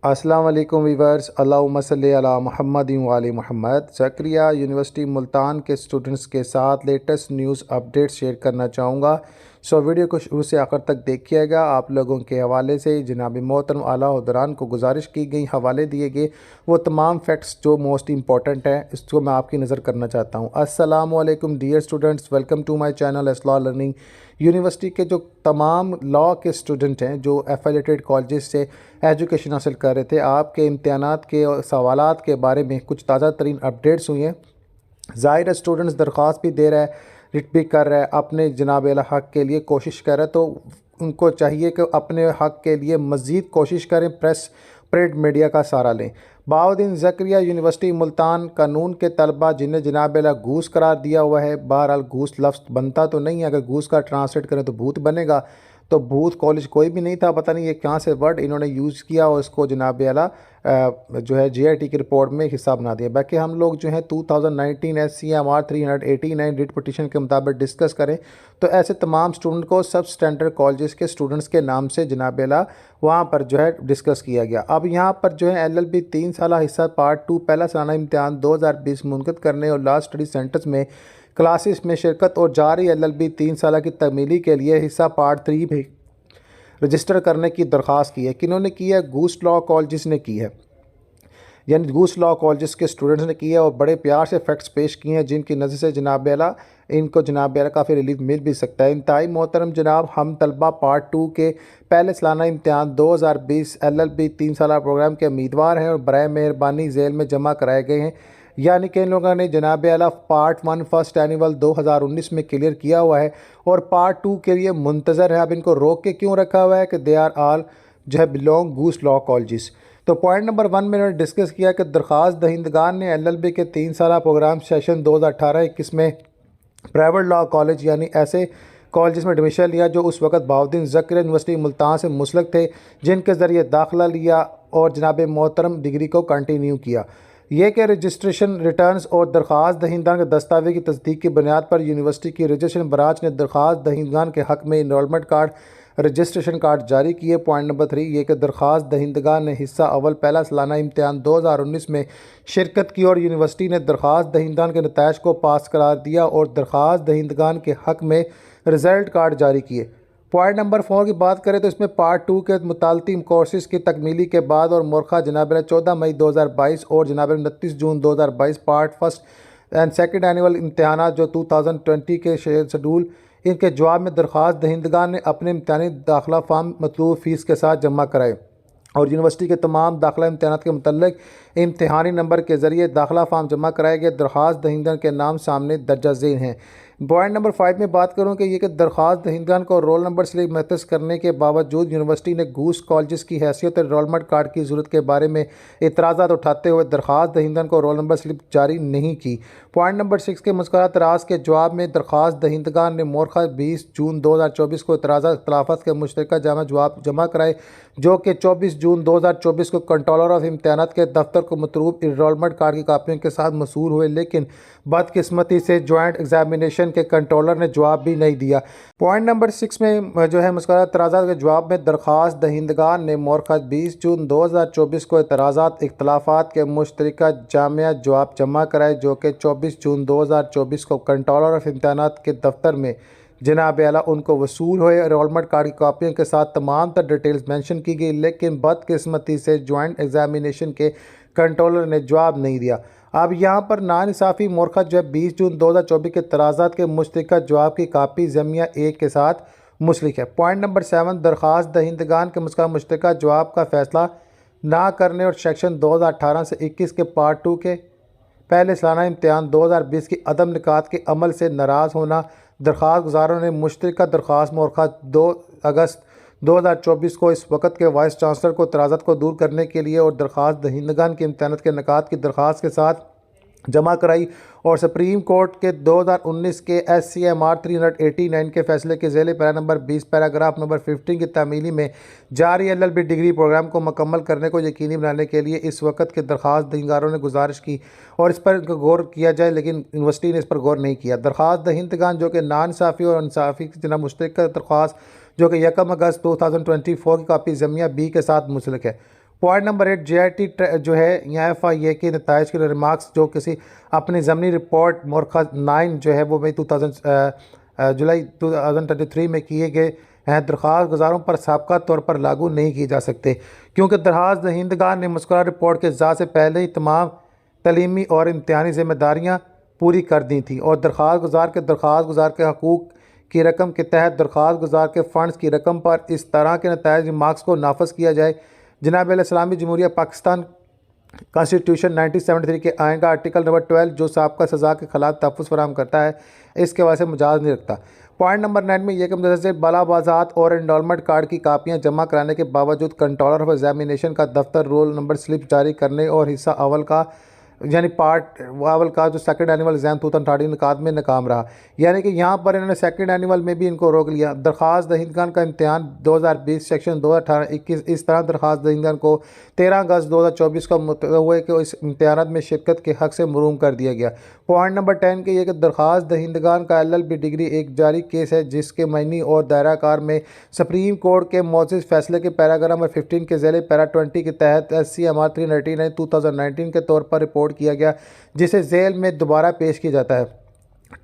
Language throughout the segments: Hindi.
अस्सलाम वालेकुम वीवर्स, अल्लाहुम्मा सल्ली अला मुहम्मदिन व आलि मुहम्मद। ज़करिया यूनिवर्सिटी मुल्तान के स्टूडेंट्स के साथ लेटेस्ट न्यूज़ अपडेट शेयर करना चाहूँगा। सो वीडियो को शुरू से आखिर तक देखिएगा। आप लोगों के हवाले से जनाब मोहतरम आला हुज़रान को गुजारिश की गई, हवाले दिए गए वो तमाम फैक्ट्स जो मोस्ट इंपॉर्टेंट हैं, इसको मैं आपकी नज़र करना चाहता हूँ। अस्सलामु अलैकुम dear students, welcome to my channel एस्लॉ लर्निंग। यूनिवर्सिटी के जो तमाम लॉ के स्टूडेंट हैं जो एफिलिएटेड कॉलेज से एजुकेशन हासिल कर रहे थे, आपके इम्तहानात के और सवालात के बारे में कुछ ताज़ा तरीन अपडेट्स हुई हैं। ज़ाहिर है स्टूडेंट्स दरख्वास्त भी दे रहा है, रिट भी कर रहा है, अपने जनाब अला हक़ के लिए कोशिश कर रहा है, तो उनको चाहिए कि अपने हक़ के लिए मज़ीद कोशिश करें, प्रिंट मीडिया का सहारा लें। बाउद्दीन ज़करिया यूनिवर्सिटी मुल्तान कानून के तलबा जिन्हें जनाब अला घूस करार दिया हुआ है, बहरहाल घूस लफ्ज़ बनता तो नहीं है, अगर घूस का ट्रांसलेट करें तो भूत बनेगा, तो भूत कॉलेज कोई भी नहीं था, पता नहीं ये कहाँ से वर्ड इन्होंने यूज़ किया और इसको जनाब आला जो है JIT की रिपोर्ट में हिस्सा बना दिया। बाकी हम लोग जो है 2019 SCMR 389 रिट पटिशन के मुताबिक डिस्कस करें तो ऐसे तमाम स्टूडेंट को सब स्टैंडर्ड कॉलेजेस के स्टूडेंट्स के नाम से जनाब आला वहाँ पर जो है डिस्कस किया गया। अब यहाँ पर जो है LLB 3 साल हिस्सा पार्ट 2 पहला सालाना इम्तहान 2020 मुनक़िद करने और लास्ट स्टडी सेंटर्स में क्लासेस में शिरकत और जारी LLB 3 साल की तकमीली के लिए हिस्सा पार्ट 3 भी रजिस्टर करने की दरख्वास्त की है। किन्होंने की है? घूस लॉ कॉलेजेस ने की है, यानी घूस लॉ कॉलेजेस के स्टूडेंट्स ने की है और बड़े प्यार से फैक्ट्स पेश किए हैं जिनकी नज़र से जनाब आला इनको जनाब आला काफ़ी रिलीफ मिल भी सकता है। इंतहाई मोहतरम जनाब, हम तलबा पार्ट 2 के पहले सालाना इम्तहान 2020 LLB 3 साल प्रोग्राम के उम्मीदवार हैं और बराए मेहरबानी जेल में जमा कराए गए हैं, यानी कि इन लोगों ने जनाब आला पार्ट 1 फर्स्ट एनुअल 2019 में क्लियर किया हुआ है और पार्ट 2 के लिए मुंतज़र है। अब इनको रोक के क्यों रखा हुआ है कि दे आर ऑल जो है बिलोंग घूस लॉ कॉलेजेस। तो पॉइंट नंबर 1 में उन्होंने डिस्कस किया कि दरख्वास्त दहिंदगान ने LLB के 3 साल प्रोग्राम सेशन 2018-21 में प्राइवेट लॉ कॉलेज यानी ऐसे कॉलेज में एडमिशन लिया जो उस वक्त बाउद्दीन ज़करिया यूनिवर्सिटी मुल्तान से मुसलक थे, जिनके ज़रिए दाखिला लिया और जनाब मोहतरम डिग्री को कंटिन्यू किया। यह कि रजिस्ट्रेशन रिटर्न्स और दरख्वास्त दहिंदगान के दस्तावेज़ की तस्दीक की बुनियाद पर यूनिवर्सिटी की रजिस्ट्रेशन ब्रांच ने दरख्वास्त दहिंदगान के हक़ में इनरोलमेंट कार्ड रजिस्ट्रेशन कार्ड जारी किए। पॉइंट नंबर 3 ये कि दरख्वास्त दहिंदगान ने हिस्सा अव्वल पहला सालाना इम्तहान 2019 में शिरकत की और यूनिवर्सिटी ने दरख्वास्त दहिंदगान के नताइज को पास करार दिया और दरख्वास्त दहिंदगान के हक़ में रिज़ल्ट कार्ड जारी किए। पॉइंट नंबर 4 की बात करें तो इसमें पार्ट 2 के मुताल्लिक़ कोर्सेज़ की तकमीली के बाद और मोरखा जनाब 14 मई 2022 और जनाब 29 जून 2022 part first and second annual इम्तहान जो 2020 के शेड्यूल इनके जवाब में दरख्वास्त दहिंदगान ने अपने इम्तहानी दाखिला फार्म मतलूब फ़ीस के साथ जमा कराए और यूनिवर्सिटी के तमाम दाखिला इम्तहानात के मुतल्लिक़ इम्तहानी नंबर के ज़रिए दाखिला फार्म जमा कराए गए। दरख्वास्त दहिंदगान के नाम सामने दर्जा झेल हैं। पॉइंट नंबर 5 में बात करूँ कि ये कि दरख्वास्त दहिंदगान को रोल नंबर स्लिप महतस करने के बावजूद यूनिवर्सिटी ने घूस कॉलेज की हैसियत और एनरोलमेंट कार्ड की ज़रूरत के बारे में एतराज़ात उठाते हुए दरख्वास्त दहिंदगान को रोल नंबर स्लिप जारी नहीं की। पॉइंट नंबर 6 के मुस्कुरात एतराज़ के जवाब में दरख्वास्त दहिंदगान ने मोरखा 20 जून 2024 को इख्तलाफात के मुश्तरका जामा जवाब जमा कराए, जो कि 24 जून 2024 को कंट्रोलर ऑफ इम्तहानात के दफ्तर को मतलूब इनरोलमेंट कार्ड की कापियों के साथ मसूल हुए, लेकिन बदकिस्मती से जॉइंट एग्जामिनेशन के कंट्रोलर ने जवाब भी नहीं दिया। पॉइंट नंबर 6 में जो है मुस्कुरात एतराज़ात के जवाब में दरख्वास्त दहिंदगान ने मोरखा 20 जून 2024 को एतराज़ात इख्तलाफात के मुश्तरका जामिया जवाब जमा कराए, जो कि 24 जून 2024 को कंट्रोलर ऑफ इम्तहानात के दफ्तर में जनाब आला उनको वसूल हुए। एनरोलमेंट कार्ड की कापियों के साथ तमाम तर डिटेल्स मेंशन की गई, लेकिन बदकिस्मती से जॉइंट एग्जामिनेशन के कंट्रोलर ने जवाब नहीं दिया। अब यहाँ पर नाइंसाफ़ी मोरखा जो है 20 जून 2024 के तराज़ात के मुश्तरका जवाब की कापी जमिया 1 के साथ मुशरिक है। पॉइंट नंबर 7 दरख्वास्त दहिंदगान के मुश्तरका जवाब का फ़ैसला ना करने और सेक्शन 2018 से 21 के पार्ट 2 के पहले सालाना इम्तहान 2020 की अदम निकात के अमल से नाराज़ होना। दरख्वास्त गुज़ारों ने मुश्तरका दरख्वास्त मोरखा 2 अगस्त 2024 को इस वक्त के वाइस चांसलर को तराज़त को दूर करने के लिए और दरख्वास्त दहिंदगान के इम्तहानात के निकात की दरख्वास्त के साथ जमा कराई और सुप्रीम कोर्ट के 2019 के SCMR 389 के फैसले के ज़ेले पैरा नंबर 20 पैराग्राफ नंबर 15 की तामीली में जारी LLB डिग्री प्रोग्राम को मुकम्मल करने को यकीनी बनाने के लिए इस वक्त के दरख्वास्त दहिंदगारों ने गुजारिश की और इस पर गौर किया जाए, लेकिन यूनिवर्सिटी ने इस पर गौर नहीं किया। दरख्वास्त दहिंदगान जो कि नाइंसाफ़ी और इंसाफ़ी की जना मुश्तरका दरख्वास्त जो कि 1 अगस्त 2024 की कापी जमिया B के साथ मुंसलिक है। पॉइंट नंबर 8, JIT जो है यहाँ FIA के नताइज के रिमार्क्स जो किसी अपनी ज़मनी रिपोर्ट मोरखा 9 जो है वो मई जुलाई 2023 में किए गए हैं दरख्वास्त गुजारों पर साबका तौर पर लागू नहीं किए जा सकते, क्योंकि दरख्वास्त दहिंदगान ने मुस्करा रिपोर्ट के इज़्ज़ा से पहले ही तमाम तलीमी और इम्तिहानी ज़िम्मेदारियाँ पूरी कर दी थी और दरख्वास्त गुजार के हकूक़ की रकम के तहत दरख्वास्त गुजार के फ़ंड्स की रकम पर इस तरह के नताइज रिमार्क्स को नाफज किया जाए। जनाब इस्लामी जमहूरिया पाकिस्तान कॉन्स्टिट्यूशन 1973 के आइन का आर्टिकल नंबर 12 जो साबका सज़ा के खिलाफ तहफ़्फ़ुज़ फराहम करता है, इसके वजह से मजाज नहीं रखता। पॉइंट नंबर 9 में यह कि मुतज़्ज़र बालाबाज़ात और एनरोलमेंट कार्ड की कापियाँ जमा कराने के बावजूद कंट्रोलर ऑफ एग्जामिनेशन का दफ्तर रोल नंबर स्लिप जारी करने और हिस्सा अवल का यानी पार्ट अवल का जो सेकंड एनुअल एग्ज़ाम 2013 निकात में नाकाम रहा, यानी कि यहाँ पर इन्होंने सेकंड एनुअल में भी इनको रोक लिया। दरख्वास्त दहिंदगान का इम्तिहान 2020 सेक्शन 2018-21 इस तरह दरख्वास्त दहिंदगान को 13 अगस्त 2024 को हुए कि इस इम्तिहान में शिरकत के हक़ से महरूम कर दिया गया। पॉइंट नंबर 10 के ये कि दरख्वास्त दहिंदगान का LLB डिग्री एक जारी केस है जिसके मईनी और दायरा कार में सुप्रीम कोर्ट के मोअज़्ज़ज़ फैसले के पैराग्राफ नंबर 15 के ज़ेले पैरा 20 के तहत SCMR 399 2019 के तौर पर रिपोर्ट किया गया, जिसे जेल में दोबारा पेश किया जाता है।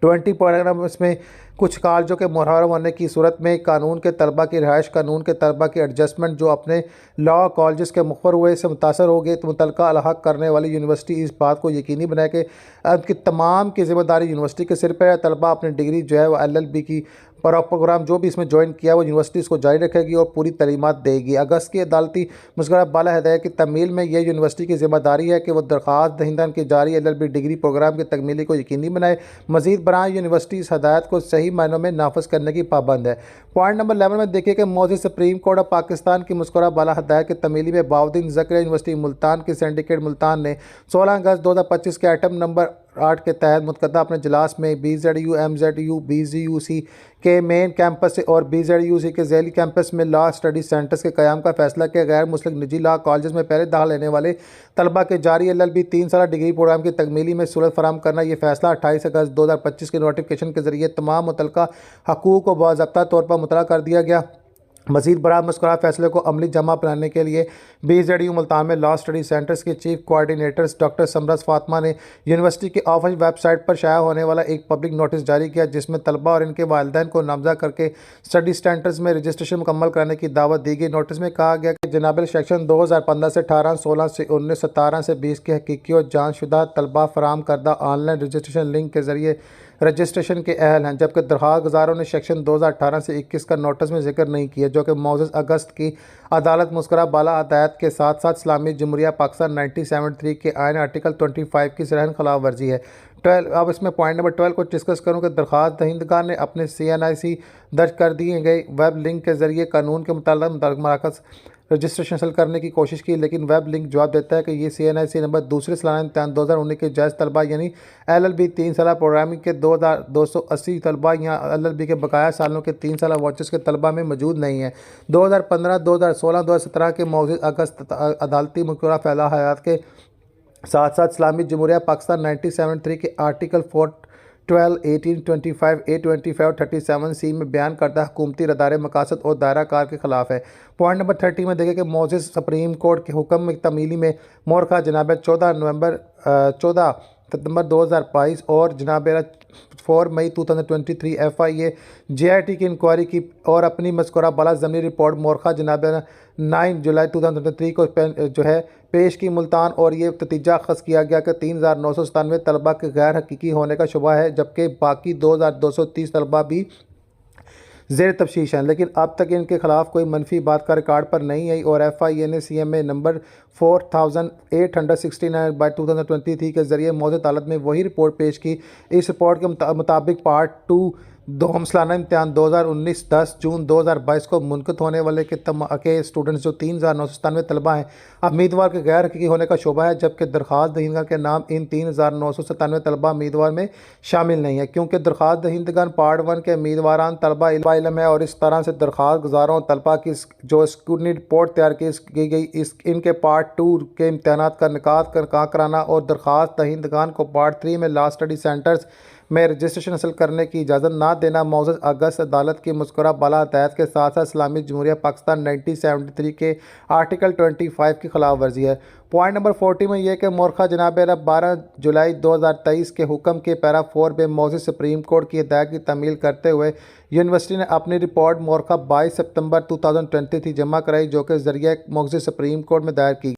20 पैराग्राफ इसमें कुछ कॉलेजों के मुहर्रम होने की सूरत में कानून के तलबा की रिहाइश, कानून के तलबा की एडजस्टमेंट जो अपने लॉ कॉलेज के मुखर हुए से मुतासर हो गए तो मुतलका अलहक करने वाली यूनिवर्सिटी इस बात को यकीनी बनाए कि उनकी तमाम की जिम्मेदारी यूनिवर्सिटी के सिर पर है। तलबा अपनी डिग्री जो है वो LLB की प्रोग्राम जो भी इसमें ज्वाइन किया वो यूनिवर्सिटी इसको जारी रखेगी और पूरी तलीमात देगी। अगस्त की अदालती मुस्करा बाला हदायत की तमील में यह यूनिवर्सिटी की जिम्मेदारी है कि वह दरख्वास्त दहिंदगान की जारी LLB डिग्री प्रोग्राम की तकमीली को यकीनी बनाए। मज़ीद बराह यूनिवर्सिटी इस हदायत को सही मायनों में नाफज करने की पाबंद है। पॉइंट नंबर 11 में देखिए कि मोअज़्ज़ज़ सुप्रीम कोर्ट ऑफ पाकिस्तान की मुस्करा बाला हदायत की तमीली में बाउद्दीन ज़करिया यूनिवर्सिटी मुल्तान की सिंडिकेट मुल्तान ने 16 अगस्त 2025 के आइटम नंबर 8 के तहत मुतकदा अपने इजलास में BZU MZU BZUC के मेन कैंपस से और BZUC के ज़ैली कैंपस में लॉ स्टडी सेंटर्स के क़याम का फैसला किया। गैर मुस्लिम निजी लॉ कॉलेज में पहले दाखिला लेने वाले तलबा के जारी LLB 3 साल डिग्री प्रोग्राम की तकमीली में सहूलत फराहम करना। यह फैसला 28 अगस्त 2025 के नोटिफिकेशन के ज़रिए तमाम मुतलका हकूक़ को बाज़ाब्ता तौर पर मुतला कर दिया गया। मज़ीद बराह मुस्करा फैसले को अमली जमा बनाने के लिए BZU मुल्तान में लॉ स्टडी सेंटर्स के चीफ कोऑर्डिनेटर्स डॉक्टर समरस फातिमा ने यूनिवर्सिटी की ऑफिस वेबसाइट पर शाया होने वाला एक पब्लिक नोटिस जारी किया, जिसमें तलबा और इनके वालिदैन को नामज़द करके स्टडी सेंटर्स में रजिस्ट्रेशन मुकम्मल कराने की दावत दी गई। नोटिस में कहा गया कि जनाब सेक्शन 2015 से 18, 16 से 19, 17 से 20 के हकीकी और जानशुदा तलबा फराम करदा ऑनलाइन रजिस्ट्रेशन लिंक के ज़रिए रजिस्ट्रेशन के अहल हैं, जबकि दरख्वास्त गुजारों ने सेक्शन 2018 से 21 का नोटिस में जिक्र नहीं किया, जो कि मुअज़्ज़ज़ अगस्त की अदालत मुस्करा बाला हदायत के साथ साथ इस्लामी जमहूरिया पाकिस्तान 1973 के आइन आर्टिकल 25 की सरहन खिलाफ वर्जी है। 12 अब इसमें पॉइंट नंबर 12 को डिस्कस करूँ कि दरख्वास्त दहिंदगान ने अपने CNIC दर्ज कर दिए गए वेब लिंक के ज़रिए कानून के मुताबिक मराकज़ रजिस्ट्रेशन हासिल करने की कोशिश की, लेकिन वेब लिंक जवाब देता है कि ये CNIC नंबर दूसरे सालाना इम्तिहान 2019 के जायज़ तलबा यानी LLB 3 साल प्रोग्रामिंग के 2280 तलबा या LLB के बकाया सालों के 3 साल वॉचर्स के तलबा में मौजूद नहीं है। 2015, 2016, 2017 के मुअज़्ज़ज़ अगस्त अदालती मुकर्रर फैला हयात के साथ साथ इस्लामी जमहूरिया पाकिस्तान 1973 के आर्टिकल 12, 18, 25, 825 और 37C में बयान करता हुकूमती रदारे मकासद और दायरा कार के खिलाफ है। पॉइंट नंबर 30 में देखें कि मुअज़्ज़ज़ सुप्रीम कोर्ट के हुक्म में तमीली में मोरखा जनाब 14 सितंबर 2022 और जनाब 4 मई 2023 FIA JIT की इंक्वायरी की और अपनी मज़कूरा बाला ज़मीनी रिपोर्ट मोरखा जनाब 9 जुलाई 2023 को जो है पेश की मुल्तान, और ये नतीजा अख़ज़ किया गया कि 3997 तलबा के गैर हकीकी होने का शुबा है, जबकि बाकी 2230 तलबा भी ज़ेर तफ्तीश हैं, लेकिन अब तक इनके खिलाफ कोई मनफी बात का रिकॉर्ड पर नहीं आई। और FIA ने CMA नंबर 4869/2023 के ज़रिए मौजूद अदालत में वही रिपोर्ट पेश की। इस रिपोर्ट के मुताबिक पार्ट 2 दोम सालाना इम्तिहान 2019 10 जून 2022 को मुनक़िद होने वाले के स्टूडेंट्स जो 3997 तलबा हैं उम्मीदवार के गैर हकीकी होने का शोबा है, जबकि दरख्वास्त दहिंदगान के नाम इन 3997 तलबा उम्मीदवार में शामिल नहीं है, क्योंकि दरख्वास्त दहिंदगान पार्ट 1 के उम्मीदवारान तलबा इल्म है और इस तरह से दरख्वास्त गुजारों तलबा की जो स्क्रूटनी रिपोर्ट तैयार की गई इनके पार्ट 2 के इम्तहानात का निकात कराना और दरख्वास्त दहिंदगान को पार्ट 3 में लॉ स्टडी सेंटर्स में रजिस्ट्रेशन हासिल करने की इजाज़त ना देना मौजूद अगस्त अदालत की मुस्कुरा बाला हदायत के साथ साथ इस्लामी जमहूरिया पाकिस्तान 1973 के आर्टिकल 25 की खिलाफ वर्जी है। पॉइंट नंबर 40 में यह कि मोरखा जनाब 12 जुलाई 2023 के हुक्म के पैरा 4 में मौजूद सुप्रीम कोर्ट की हिदायत की तमील करते हुए यूनिवर्सिटी ने अपनी रिपोर्ट मोरखा 22 सितंबर 2023 जमा कराई, जो कि जरिए मौजूद सुप्रीम कोर्ट में दायर की।